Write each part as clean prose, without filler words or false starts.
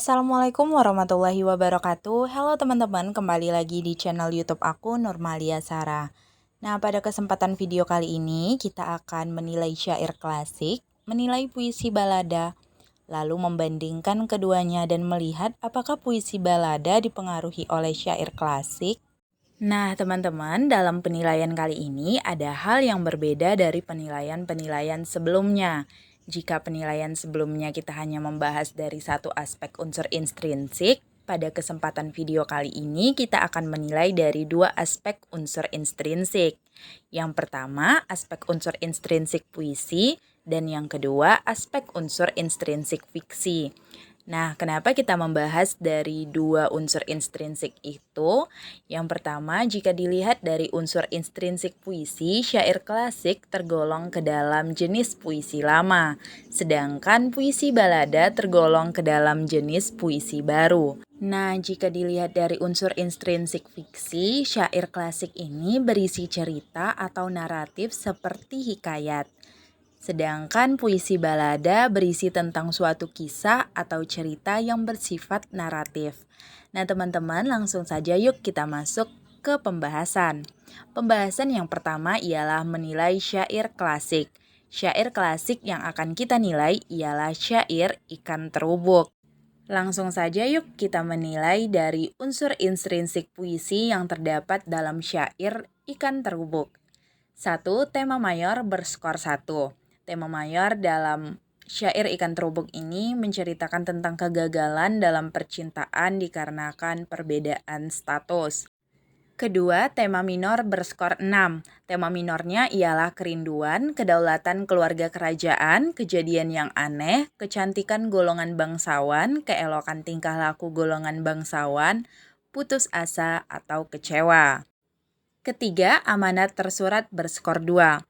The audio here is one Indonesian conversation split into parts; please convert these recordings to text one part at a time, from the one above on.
Assalamualaikum warahmatullahi wabarakatuh. Halo teman-teman, kembali lagi di channel YouTube aku Nurmalia Sara. Nah, pada kesempatan video kali ini kita akan menilai syair klasik, menilai puisi balada, lalu membandingkan keduanya dan melihat apakah puisi balada dipengaruhi oleh syair klasik. Nah, teman-teman, dalam penilaian kali ini ada hal yang berbeda dari penilaian-penilaian sebelumnya. Jika penilaian sebelumnya kita hanya membahas dari satu aspek unsur intrinsik, pada kesempatan video kali ini kita akan menilai dari dua aspek unsur intrinsik. Yang pertama, aspek unsur intrinsik puisi, dan yang kedua, aspek unsur intrinsik fiksi. Nah, kenapa kita membahas dari dua unsur intrinsik itu? Yang pertama, jika dilihat dari unsur intrinsik puisi, syair klasik tergolong ke dalam jenis puisi lama, sedangkan puisi balada tergolong ke dalam jenis puisi baru. Nah, jika dilihat dari unsur intrinsik fiksi, syair klasik ini berisi cerita atau naratif seperti hikayat. Sedangkan puisi balada berisi tentang suatu kisah atau cerita yang bersifat naratif. Nah, teman-teman, langsung saja yuk kita masuk ke pembahasan. Pembahasan yang pertama ialah menilai syair klasik. Syair klasik yang akan kita nilai ialah syair Ikan Terubuk. Langsung saja yuk kita menilai dari unsur intrinsik puisi yang terdapat dalam syair Ikan Terubuk. 1. Tema mayor berskor 1. Tema mayor dalam syair Ikan Terubuk ini menceritakan tentang kegagalan dalam percintaan dikarenakan perbedaan status. Kedua, tema minor berskor 6. Tema minornya ialah kerinduan, kedaulatan keluarga kerajaan, kejadian yang aneh, kecantikan golongan bangsawan, keelokan tingkah laku golongan bangsawan, putus asa atau kecewa. Ketiga, amanat tersurat berskor 2,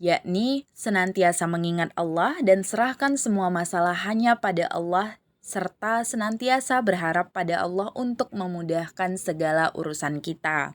yakni senantiasa mengingat Allah dan serahkan semua masalah hanya pada Allah, serta senantiasa berharap pada Allah untuk memudahkan segala urusan kita.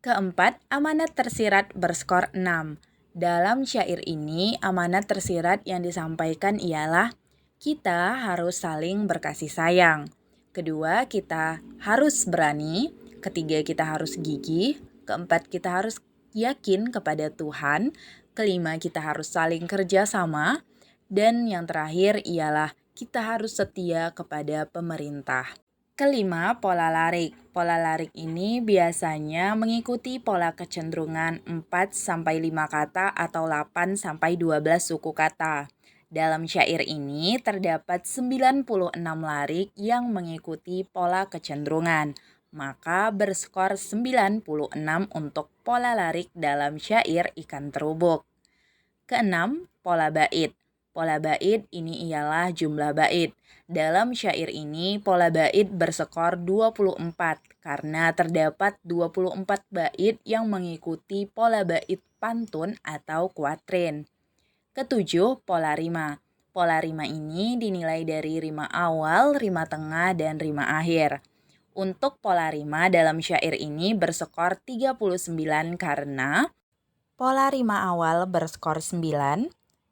Keempat, amanat tersirat berskor 6. Dalam syair ini, amanat tersirat yang disampaikan ialah kita harus saling berkasih sayang. Kedua, kita harus berani. Ketiga, kita harus gigih. Keempat, kita harus yakin kepada Tuhan. Kelima, kita harus saling kerja sama. Dan yang terakhir ialah kita harus setia kepada pemerintah. Kelima, pola larik. Pola larik ini biasanya mengikuti pola kecenderungan 4-5 kata atau 8-12 suku kata. Dalam syair ini terdapat 96 larik yang mengikuti pola kecenderungan. Maka berskor 96 untuk pola larik dalam syair Ikan Terubuk. Keenam, pola bait. Pola bait ini ialah jumlah bait. Dalam syair ini, pola bait berskor 24 karena terdapat 24 bait yang mengikuti pola bait pantun atau kuatrin. Ketujuh, pola rima. Pola rima ini dinilai dari rima awal, rima tengah, dan rima akhir. Untuk pola rima dalam syair ini berskor 39 karena pola rima awal berskor 9,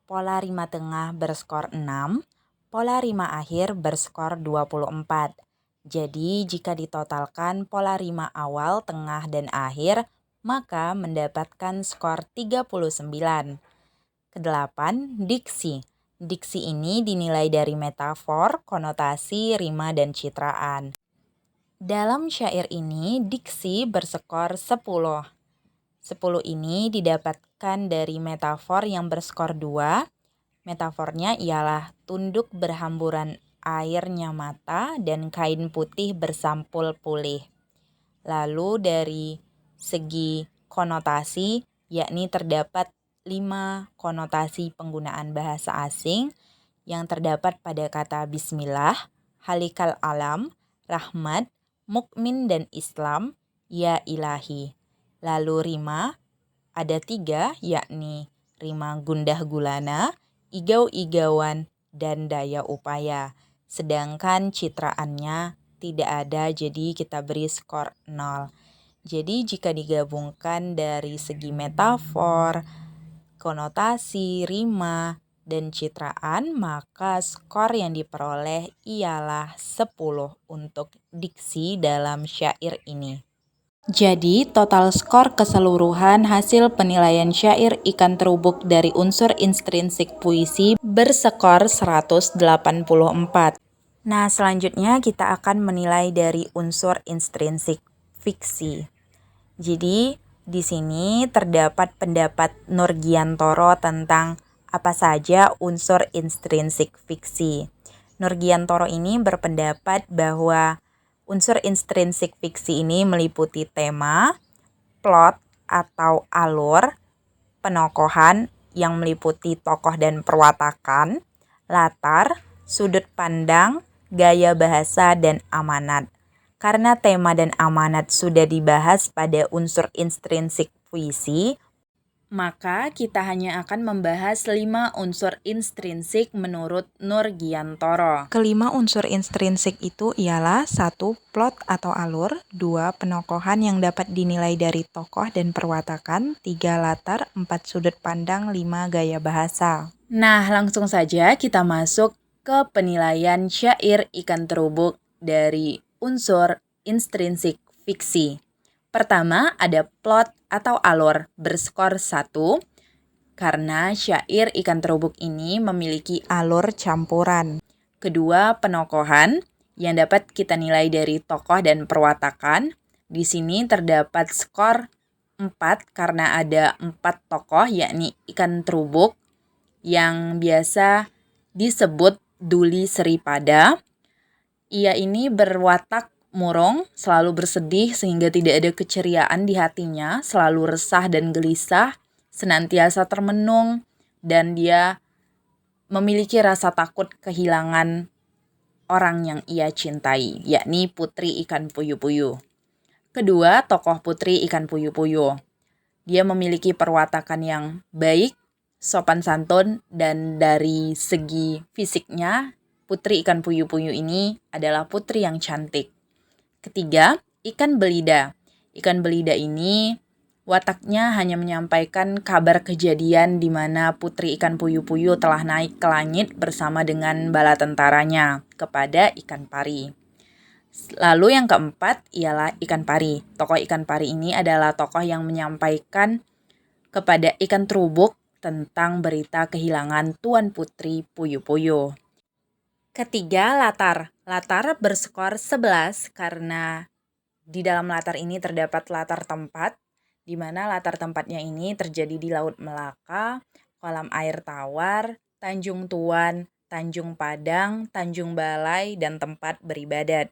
pola rima tengah berskor 6, pola rima akhir berskor 24. Jadi jika ditotalkan pola rima awal, tengah, dan akhir, maka mendapatkan skor 39. Kedelapan, diksi. Diksi ini dinilai dari metafor, konotasi, rima, dan citraan. Dalam syair ini, diksi berskor 10. 10 ini didapatkan dari metafor yang berskor 2. Metafornya ialah tunduk berhamburan airnya mata dan kain putih bersampul pulih. Lalu dari segi konotasi, yakni terdapat 5 konotasi penggunaan bahasa asing yang terdapat pada kata bismillah, halikal alam, rahmat, mukmin dan Islam, ya ilahi. Lalu rima ada 3, yakni rima gundah gulana, igau-igauan, dan daya upaya. Sedangkan citraannya tidak ada, jadi kita beri skor 0. Jadi jika digabungkan dari segi metafor, konotasi, rima, dan citraan, maka skor yang diperoleh ialah 10 untuk diksi dalam syair ini. Jadi, total skor keseluruhan hasil penilaian syair Ikan Terubuk dari unsur intrinsik puisi berskor 184. Nah, selanjutnya kita akan menilai dari unsur intrinsik fiksi. Jadi, di sini terdapat pendapat Nurgiantoro tentang apa saja unsur intrinsik fiksi. Nurgiantoro ini berpendapat bahwa unsur intrinsik fiksi ini meliputi tema, plot atau alur, penokohan yang meliputi tokoh dan perwatakan, latar, sudut pandang, gaya bahasa, dan amanat. Karena tema dan amanat sudah dibahas pada unsur intrinsik puisi, maka kita hanya akan membahas 5 unsur intrinsik menurut Nurgiantoro. Kelima unsur intrinsik itu ialah 1. Plot atau alur, 2. Penokohan yang dapat dinilai dari tokoh dan perwatakan, 3. Latar, 4. Sudut pandang, 5. Gaya bahasa. Nah, langsung saja kita masuk ke penilaian syair Ikan Terubuk dari unsur intrinsik fiksi. Pertama, ada plot atau alur berskor 1 karena syair Ikan Terubuk ini memiliki alur campuran. Kedua, penokohan yang dapat kita nilai dari tokoh dan perwatakan. Di sini terdapat skor 4 karena ada 4 tokoh yakni Ikan Terubuk yang biasa disebut Duli Seripada. Ia ini berwatak murung, selalu bersedih sehingga tidak ada keceriaan di hatinya, selalu resah dan gelisah, senantiasa termenung, dan dia memiliki rasa takut kehilangan orang yang ia cintai, yakni Putri Ikan Puyuh-Puyuh. Kedua, tokoh Putri Ikan Puyuh-Puyuh. Dia memiliki perwatakan yang baik, sopan santun, dan dari segi fisiknya, Putri Ikan Puyuh-Puyuh ini adalah putri yang cantik. Ketiga, ikan belida. Ikan belida ini wataknya hanya menyampaikan kabar kejadian di mana Putri Ikan Puyuh-Puyuh telah naik ke langit bersama dengan bala tentaranya kepada ikan pari. Lalu yang keempat ialah ikan pari. Tokoh ikan pari ini adalah tokoh yang menyampaikan kepada Ikan Terubuk tentang berita kehilangan Tuan Putri Puyuh-Puyuh. Ketiga, latar. Latar berskor 11 karena di dalam latar ini terdapat latar tempat, di mana latar tempatnya ini terjadi di Laut Melaka, kolam air tawar, Tanjung Tuan, Tanjung Padang, Tanjung Balai, dan tempat beribadat.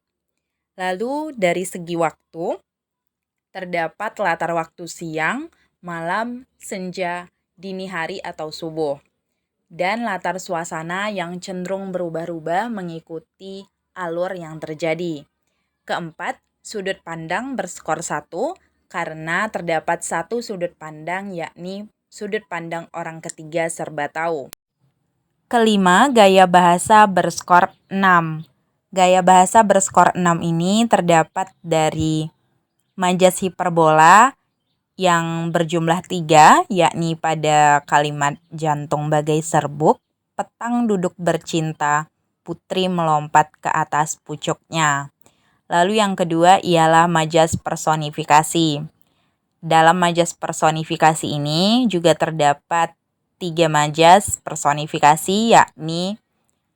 Lalu dari segi waktu, terdapat latar waktu siang, malam, senja, dini hari atau subuh. Dan latar suasana yang cenderung berubah-ubah mengikuti alur yang terjadi. Keempat, sudut pandang berskor 1 karena terdapat satu sudut pandang yakni sudut pandang orang ketiga serba tahu. Kelima, gaya bahasa berskor 6. Gaya bahasa berskor 6 ini terdapat dari majas hiperbola yang berjumlah 3, yakni pada kalimat jantung bagai serbuk, petang duduk bercinta, putri melompat ke atas pucuknya. Lalu yang kedua ialah majas personifikasi. Dalam majas personifikasi ini juga terdapat 3 majas personifikasi, yakni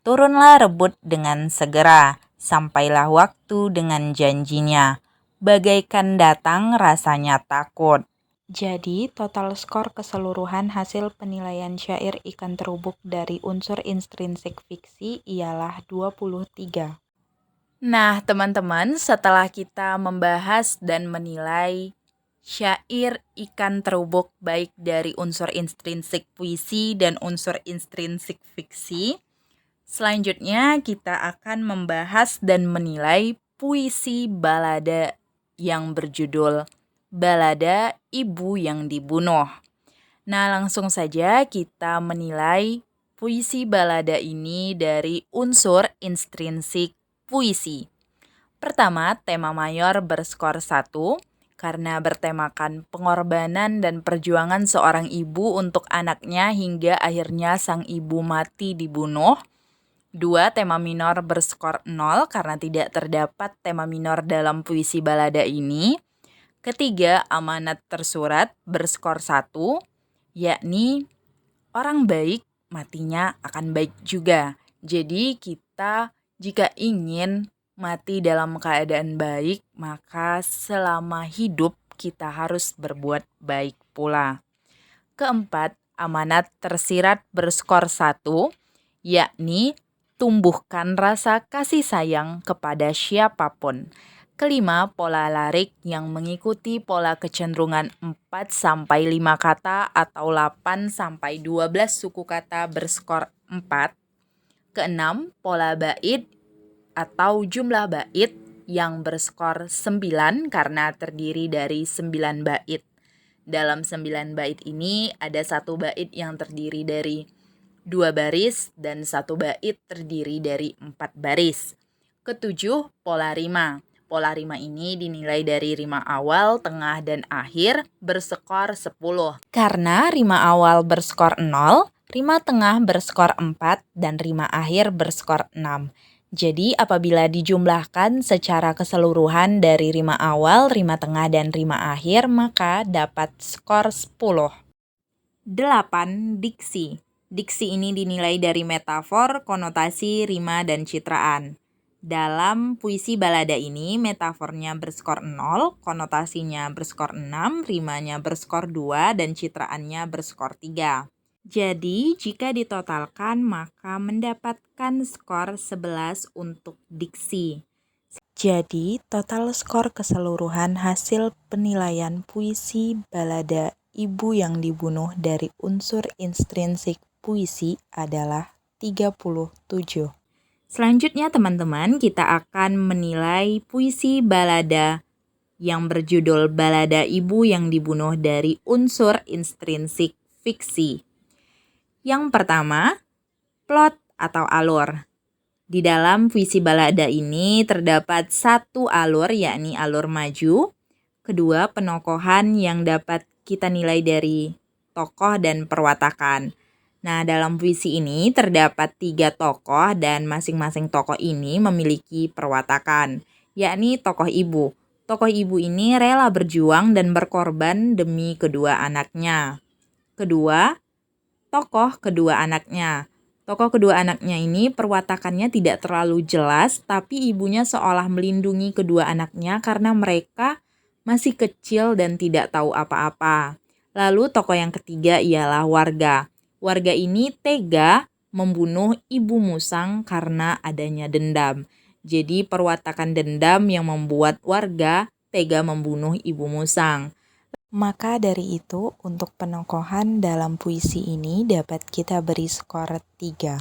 turunlah rebut dengan segera, sampailah waktu dengan janjinya, bagaikan datang rasanya takut. Jadi, total skor keseluruhan hasil penilaian syair Ikan Terubuk dari unsur intrinsik fiksi ialah 23. Nah, teman-teman, setelah kita membahas dan menilai syair Ikan Terubuk baik dari unsur intrinsik puisi dan unsur intrinsik fiksi, selanjutnya kita akan membahas dan menilai puisi balada yang berjudul Balada Ibu yang Dibunuh. Nah, langsung saja kita menilai puisi balada ini dari unsur intrinsik puisi. Pertama, tema mayor berskor 1 karena bertemakan pengorbanan dan perjuangan seorang ibu untuk anaknya hingga akhirnya sang ibu mati dibunuh. 2. Tema minor berskor 0 karena tidak terdapat tema minor dalam puisi balada ini. Ketiga, amanat tersurat berskor 1, yakni orang baik matinya akan baik juga. Jadi kita jika ingin mati dalam keadaan baik, maka selama hidup kita harus berbuat baik pula. Keempat, amanat tersirat berskor 1, yakni tumbuhkan rasa kasih sayang kepada siapapun. Kelima, pola larik yang mengikuti pola kecenderungan 4-5 kata atau 8-12 suku kata berskor 4. Keenam, pola bait atau jumlah bait yang berskor 9 karena terdiri dari 9 bait. Dalam 9 bait ini ada 1 bait yang terdiri dari 2 baris dan 1 bait terdiri dari 4 baris. Ketujuh, pola rima. Pola rima ini dinilai dari rima awal, tengah, dan akhir berskor 10. Karena rima awal berskor 0, rima tengah berskor 4, dan rima akhir berskor 6. Jadi apabila dijumlahkan secara keseluruhan dari rima awal, rima tengah, dan rima akhir, maka dapat skor 10. 8. Diksi. Diksi ini dinilai dari metafor, konotasi, rima, dan citraan. Dalam puisi balada ini, metafornya berskor 0, konotasinya berskor 6, rimanya berskor 2, dan citraannya berskor 3. Jadi, jika ditotalkan, maka mendapatkan skor 11 untuk diksi. Jadi, total skor keseluruhan hasil penilaian puisi balada Ibu yang Dibunuh dari unsur intrinsik puisi adalah 37. Selanjutnya teman-teman, kita akan menilai puisi balada yang berjudul Balada Ibu yang Dibunuh dari unsur intrinsik fiksi. Yang pertama, plot atau alur. Di dalam puisi balada ini terdapat 1 alur, yakni alur maju. Kedua, penokohan yang dapat kita nilai dari tokoh dan perwatakan. Nah, dalam puisi ini terdapat 3 tokoh dan masing-masing tokoh ini memiliki perwatakan, yakni tokoh ibu. Tokoh ibu ini rela berjuang dan berkorban demi kedua anaknya. Kedua, tokoh kedua anaknya. Tokoh kedua anaknya ini perwatakannya tidak terlalu jelas, tapi ibunya seolah melindungi kedua anaknya karena mereka masih kecil dan tidak tahu apa-apa. Lalu tokoh yang ketiga ialah warga. Warga ini tega membunuh ibu musang karena adanya dendam. Jadi perwatakan dendam yang membuat warga tega membunuh ibu musang. Maka dari itu, untuk penokohan dalam puisi ini dapat kita beri skor 3.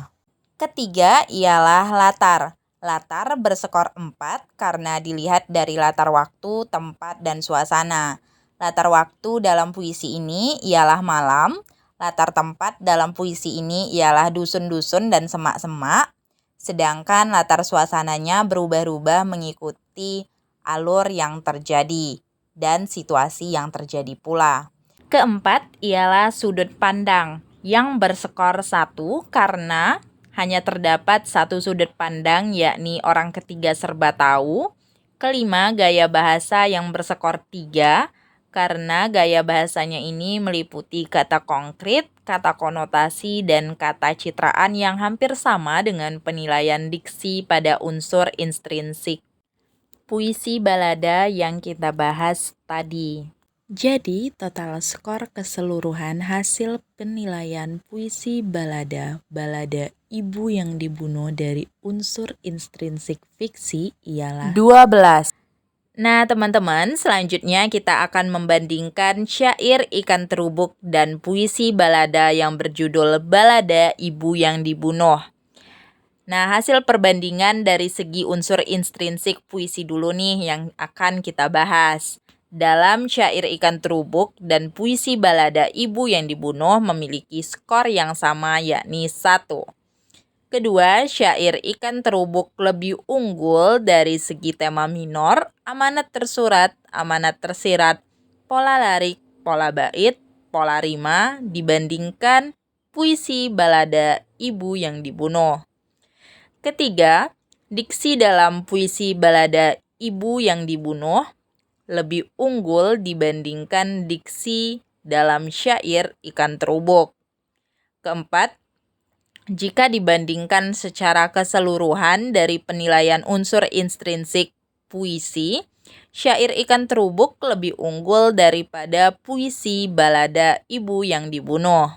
Ketiga ialah latar. Latar berskor 4 karena dilihat dari latar waktu, tempat, dan suasana. Latar waktu dalam puisi ini ialah malam. Latar tempat dalam puisi ini ialah dusun-dusun dan semak-semak. Sedangkan latar suasananya berubah-ubah mengikuti alur yang terjadi dan situasi yang terjadi pula. Keempat ialah sudut pandang yang berskor 1 karena hanya terdapat 1 sudut pandang, yakni orang ketiga serba tahu. Kelima, gaya bahasa yang berskor 3 karena gaya bahasanya ini meliputi kata konkret, kata konotasi, dan kata citraan yang hampir sama dengan penilaian diksi pada unsur intrinsik puisi balada yang kita bahas tadi. Jadi, total skor keseluruhan hasil penilaian puisi balada Ibu yang Dibunuh dari unsur intrinsik fiksi ialah 12. Nah, teman-teman, selanjutnya kita akan membandingkan syair Ikan Terubuk dan puisi balada yang berjudul Balada Ibu yang Dibunuh. Nah, hasil perbandingan dari segi unsur intrinsik puisi dulu nih yang akan kita bahas. Dalam syair Ikan Terubuk dan puisi balada Ibu yang Dibunuh memiliki skor yang sama, yakni 1. Kedua, syair ikan terubuk lebih unggul dari segi tema minor, amanat tersurat, amanat tersirat, pola larik, pola bait, pola rima dibandingkan puisi balada Ibu yang Dibunuh. Ketiga, diksi dalam puisi balada Ibu yang Dibunuh lebih unggul dibandingkan diksi dalam syair ikan terubuk. Keempat, jika dibandingkan secara keseluruhan dari penilaian unsur intrinsik puisi, syair ikan terubuk lebih unggul daripada puisi balada Ibu yang Dibunuh.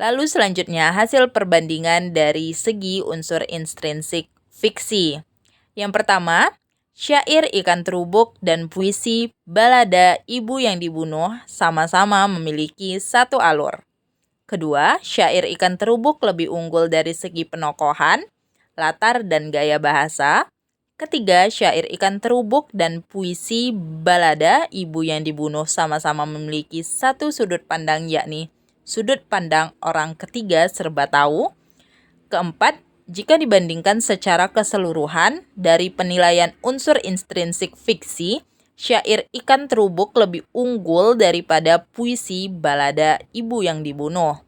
Lalu selanjutnya hasil perbandingan dari segi unsur intrinsik fiksi. Yang pertama, syair ikan terubuk dan puisi balada Ibu yang Dibunuh sama-sama memiliki satu alur. Kedua, syair ikan terubuk lebih unggul dari segi penokohan, latar, dan gaya bahasa. Ketiga, syair ikan terubuk dan puisi balada Ibu yang Dibunuh sama-sama memiliki satu sudut pandang, yakni sudut pandang orang ketiga serba tahu. Keempat, jika dibandingkan secara keseluruhan dari penilaian unsur intrinsik fiksi, syair ikan terubuk lebih unggul daripada puisi balada Ibu yang Dibunuh.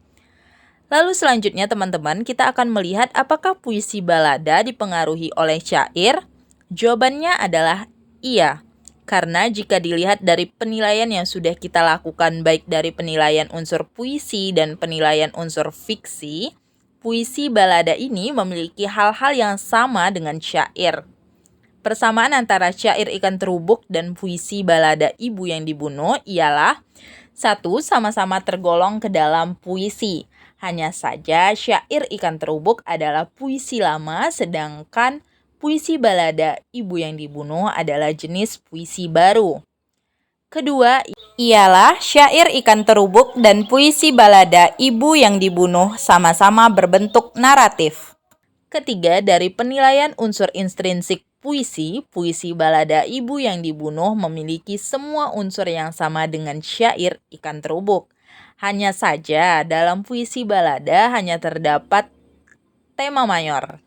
Lalu selanjutnya teman-teman, kita akan melihat apakah puisi balada dipengaruhi oleh syair? Jawabannya adalah iya. Karena jika dilihat dari penilaian yang sudah kita lakukan baik dari penilaian unsur puisi dan penilaian unsur fiksi, puisi balada ini memiliki hal-hal yang sama dengan syair. Persamaan antara syair ikan terubuk dan puisi balada Ibu yang Dibunuh ialah: satu, sama-sama tergolong ke dalam puisi. Hanya saja syair ikan terubuk adalah puisi lama, sedangkan puisi balada Ibu yang Dibunuh adalah jenis puisi baru. Kedua ialah syair ikan terubuk dan puisi balada Ibu yang Dibunuh sama-sama berbentuk naratif. Ketiga, dari penilaian unsur intrinsik puisi, puisi balada Ibu yang Dibunuh memiliki semua unsur yang sama dengan syair ikan terubuk. Hanya saja dalam puisi balada hanya terdapat tema mayor.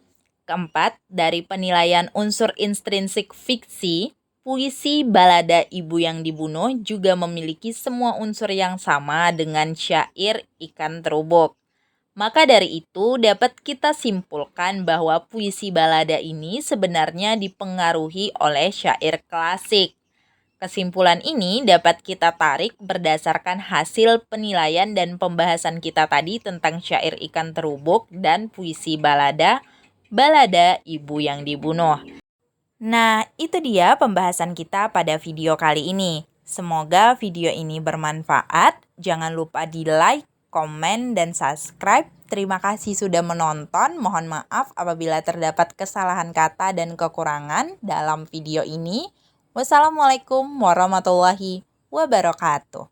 Keempat, dari penilaian unsur intrinsik fiksi, puisi balada Ibu yang Dibunuh juga memiliki semua unsur yang sama dengan syair ikan terubuk. Maka dari itu dapat kita simpulkan bahwa puisi balada ini sebenarnya dipengaruhi oleh syair klasik. Kesimpulan ini dapat kita tarik berdasarkan hasil penilaian dan pembahasan kita tadi tentang syair ikan terubuk dan puisi balada Ibu yang Dibunuh. Nah, itu dia pembahasan kita pada video kali ini. Semoga video ini bermanfaat. Jangan lupa di like, komen, dan subscribe. Terima kasih sudah menonton. Mohon maaf apabila terdapat kesalahan kata dan kekurangan dalam video ini. Wassalamualaikum warahmatullahi wabarakatuh.